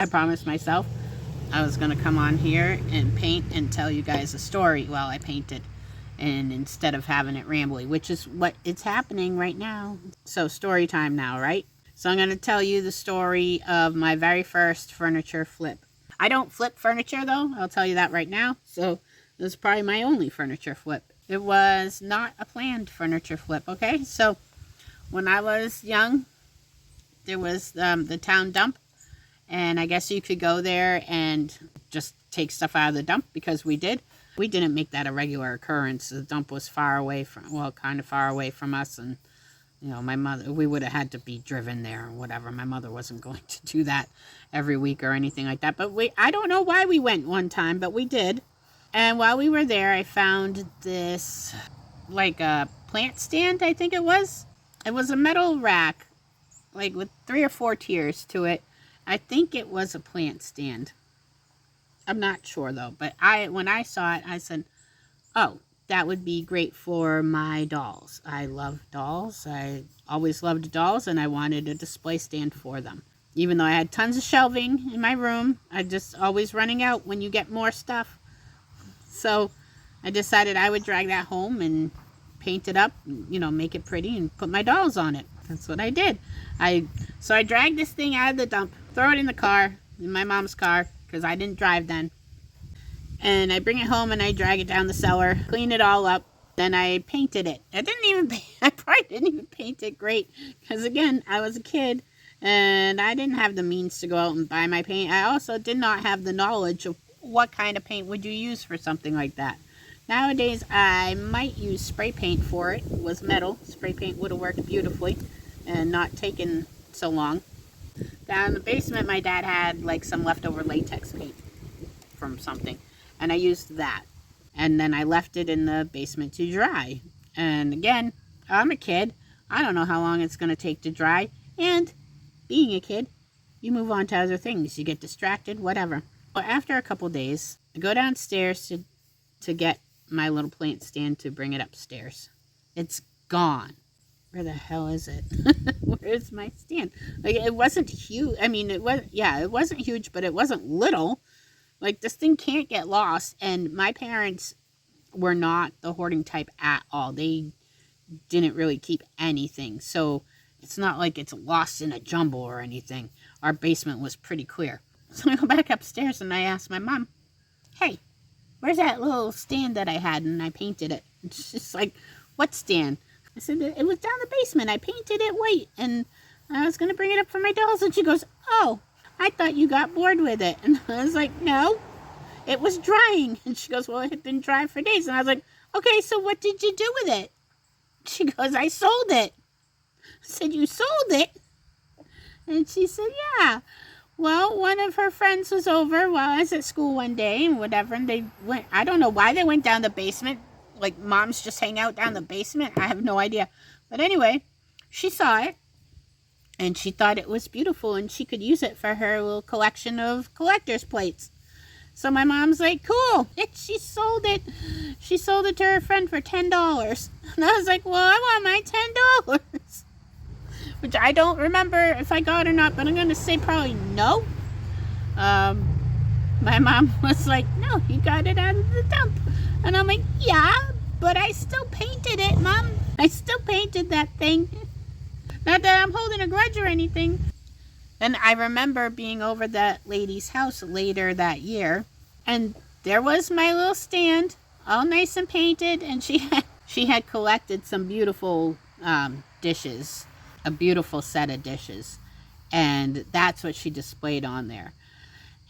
I promised myself I was going to come on here and paint and tell you guys a story while I painted. And instead of having it rambly, which is what it's happening right now. So story time now, right? So I'm going to tell you the story of my very first furniture flip. I don't flip furniture though, I'll tell you that right now. So this is probably my only furniture flip. It was not a planned furniture flip, okay? So when I was young, there was the town dump. And I guess you could go there and just take stuff out of the dump, because we did. We didn't make that a regular occurrence. The dump was far away from, well, kind of far away from us. And, you know, my mother, we would have had to be driven there or whatever. My mother wasn't going to do that every week or anything like that. But I don't know why we went one time, but we did. And while we were there, I found this, like a plant stand, I think it was. It was a metal rack, like with 3 or 4 tiers to it. I think it was a plant stand. I'm not sure though, but when I saw it, I said, oh, that would be great for my dolls. I love dolls. I always loved dolls, and I wanted a display stand for them. Even though I had tons of shelving in my room, I just always running out when you get more stuff. So I decided I would drag that home and paint it up, you know, make it pretty and put my dolls on it. That's what I did. So I dragged this thing out of the dump, throw it in the car, in my mom's car, because I didn't drive then. And I bring it home and I drag it down the cellar, clean it all up. Then I painted it. I probably didn't even paint it great, because again, I was a kid and I didn't have the means to go out and buy my paint. I also did not have the knowledge of what kind of paint would you use for something like that. Nowadays, I might use spray paint for it. It was metal. Spray paint would have worked beautifully and not taken so long. Down in the basement, my dad had like some leftover latex paint from something, and I used that. And then I left it in the basement to dry. And again, I'm a kid. I don't know how long it's going to take to dry. And being a kid, you move on to other things. You get distracted, whatever. Well, after a couple days, I go downstairs to get my little plant stand to bring it upstairs. It's gone. Where the hell is it? Where's my stand? Like, it wasn't huge. I mean, it wasn't huge, but it wasn't little. Like, this thing can't get lost. And my parents were not the hoarding type at all. They didn't really keep anything. So it's not like it's lost in a jumble or anything. Our basement was pretty clear. So I go back upstairs and I ask my mom, hey, where's that little stand that I had and I painted it? And she's like, what stand? I said, it was down the basement. I painted it white and I was going to bring it up for my dolls. And she goes, oh, I thought you got bored with it. And I was like, no, it was drying. And she goes, well, it had been dry for days. And I was like, okay, so what did you do with it? She goes, I sold it. I said, you sold it? And she said, yeah. Well, one of her friends was over while I was at school one day and whatever, and they went, I don't know why they went down the basement. Like, moms just hang out down the basement. I have no idea. But anyway, she saw it and she thought it was beautiful and she could use it for her little collection of collector's plates. So my mom's like, cool. And she sold it. She sold it to her friend for $10. And I was like, well, I want my $10. Which I don't remember if I got or not, but I'm going to say probably no. My mom was like, no, you got it out of the dump. And I'm like, yeah, but I still painted it, Mom. I still painted that thing. Not that I'm holding a grudge or anything. And I remember being over that lady's house later that year, and there was my little stand, all nice and painted, and she had collected some beautiful dishes. A beautiful set of dishes, and that's what she displayed on there,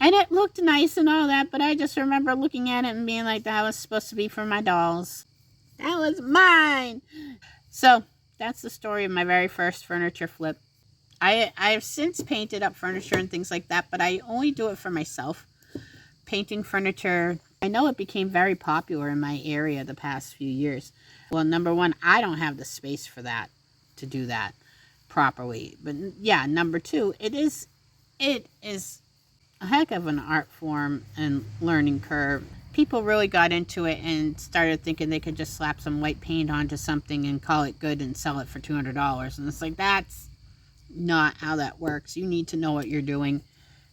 and it looked nice and all that, but I just remember looking at it and being like, that was supposed to be for my dolls. That was mine. So that's the story of my very first furniture flip. I have since painted up furniture and things like that, but I only do it for myself. Painting furniture, I know it became very popular in my area the past few years. Well, number one, I don't have the space for that, to do that properly. But yeah, number two, it is a heck of an art form and learning curve. People really got into it and started thinking they could just slap some white paint onto something and call it good and sell it for $200. And it's like, that's not how that works. You need to know what you're doing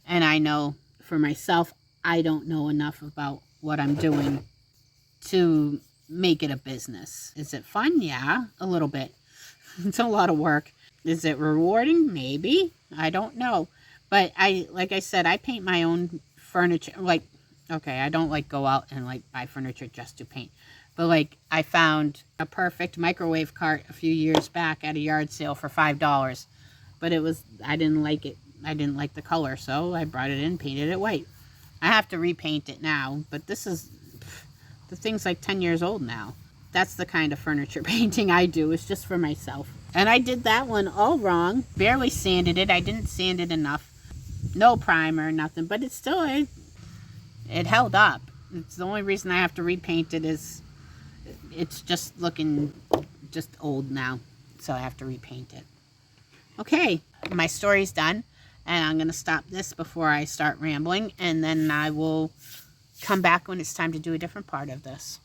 And I know for myself, I don't know enough about what I'm doing to make it a business. Is it fun? Yeah, a little bit. It's a lot of work. Is it rewarding? Maybe. I don't know. But like I said, I paint my own furniture. Like, okay, I don't like go out and like buy furniture just to paint. But like I found a perfect microwave cart a few years back at a yard sale for $5. But I didn't like it. I didn't like the color, so I brought it in, painted it white. I have to repaint it now, but the thing's like 10 years old now. That's the kind of furniture painting I do. It's just for myself. And I did that one all wrong. Barely sanded it. I didn't sand it enough. No primer, nothing. But it held up. It's the only reason I have to repaint it is it's just looking just old now. So I have to repaint it. Okay, my story's done. And I'm going to stop this before I start rambling. And then I will come back when it's time to do a different part of this.